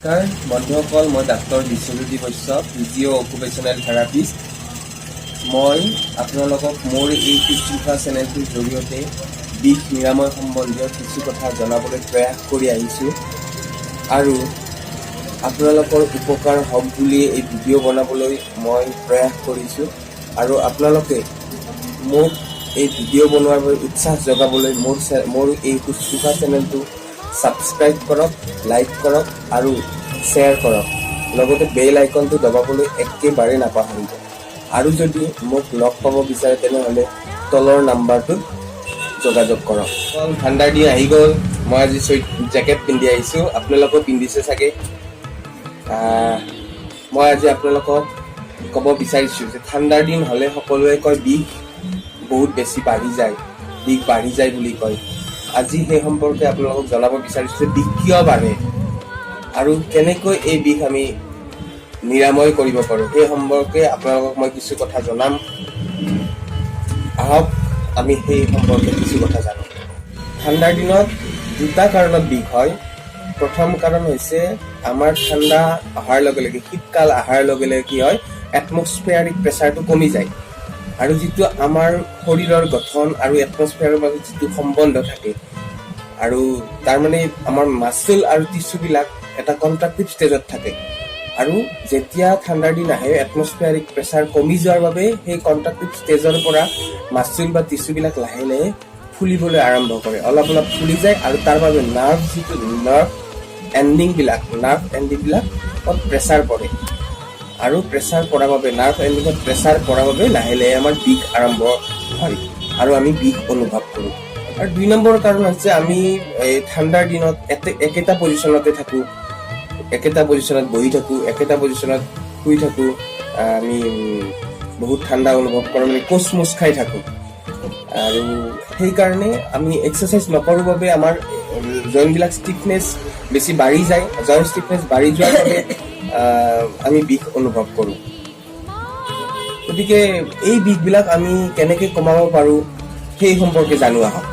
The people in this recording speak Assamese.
নমস্কাৰ বন্ধুসকল, মই doctor Biswajyoti Baishya, physio' occupational therapist. মই আপোনালোকক মোৰ এই শুশ্ৰূষা চেনেলটোৰ জৰিয়তে বিষ নিৰাময় সম্বন্ধীয় কিছু কথা জনাবলৈ প্ৰয়াস কৰি আহিছোঁ আৰু আপোনালোকৰ উপকাৰ হওক বুলিয়ে এই ভিডিঅ' বনাবলৈ মই প্ৰয়াস কৰিছোঁ আৰু আপোনালোকে মোক এই ভিডিঅ' বনোৱাৰ বাবে উৎসাহ যোগাবলৈ মোৰ এই শুশ্ৰূষা চেনেলটো ছাবস্ক্ৰাইব কৰক, লাইক কৰক আৰু শ্বেয়াৰ কৰক। লগতে বেল আইকনটো দবাবলৈ একেবাৰে নাপাহৰিব। আৰু যদি মোক লগ পাব বিচাৰে তেনেহ'লে তলৰ নাম্বাৰটোত যোগাযোগ কৰক। ঠাণ্ডাৰ দিন আহি গ'ল, মই আজি জেকেট পিন্ধি আহিছোঁ, আপোনালোকেও পিন্ধিছে চাগে। মই আজি আপোনালোকক ক'ব বিচাৰিছোঁ যে ঠাণ্ডাৰ দিন হ'লে সকলোৱে কয় বিষ বহুত বেছি বাঢ়ি যায় বুলি কয়। আজি সেই সম্পৰ্কে আপোনালোকক জনাব বিচাৰিছোঁ যে বিষ কিয় বাঢ়ে আৰু কেনেকৈ এই বিষ আমি নিৰাময় কৰিব পাৰোঁ সেই সম্পৰ্কে আপোনালোকক মই কিছু কথা জনাম। আহক আমি সেই সম্পৰ্কে কিছু কথা জানো। ঠাণ্ডাৰ দিনত দুটা কাৰণত বিষ হয়। প্ৰথম কাৰণ হৈছে আমাৰ ঠাণ্ডা অহাৰ লগে লগে, শীতকাল অহাৰ লগে লগে কি হয়, এটমস্ফিয়াৰিক প্ৰেছাৰটো কমি যায় আৰু যিটো আমাৰ শৰীৰৰ গঠন আৰু এটমস্ফিয়াৰৰ মাজত যিটো সম্বন্ধ থাকে আৰু তাৰমানে আমাৰ মাচল আৰু টিচুবিলাক এটা কণ্ট্ৰাক্টিভ ষ্টেজত থাকে আৰু যেতিয়া ঠাণ্ডাৰ দিন আহে এটমস্ফিয়াৰিক প্ৰেছাৰ কমি যোৱাৰ বাবে সেই কণ্ট্ৰাক্টিভ ষ্টেজৰ পৰা মাচল বা টিচুবিলাক লাহে লাহে ফুলিবলৈ আৰম্ভ কৰে, অলপ অলপ ফুলি যায় আৰু তাৰ বাবে নাৰ্ভ এণ্ডিংবিলাকত প্ৰেছাৰ পৰে আৰু প্ৰেছাৰ পৰাৰ বাবে নাৰ্ভ এণ্ডিঙত প্ৰেছাৰ পৰাৰ বাবে লাহে লাহে আমাৰ বিষ আৰম্ভ হয় আৰু আমি বিষ অনুভৱ কৰোঁ। আৰু 2 নম্বৰ কাৰণ হৈছে আমি এই ঠাণ্ডাৰ দিনত একেটা পজিশ্যনতে থাকোঁ, একেটা পজিশ্যনত বহি থাকোঁ, একেটা পজিশ্যনত শুই থাকোঁ। আমি বহুত ঠাণ্ডা অনুভৱ কৰোঁ, মানে কোচমোচ খাই থাকোঁ আৰু সেইকাৰণে আমি এক্সাৰচাইজ নকৰোঁ বাবে আমাৰ জইণ্টবিলাক ষ্টিফনেছ বেছি বাঢ়ি যায়। জইণ্ট ষ্টিফনেছ বাঢ়ি যোৱাৰ বাবে আমি বিষ অনুভৱ কৰোঁ। গতিকে এই বিষবিলাক আমি কেনেকৈ কমাব পাৰোঁ সেই সম্পৰ্কে জানো আহক।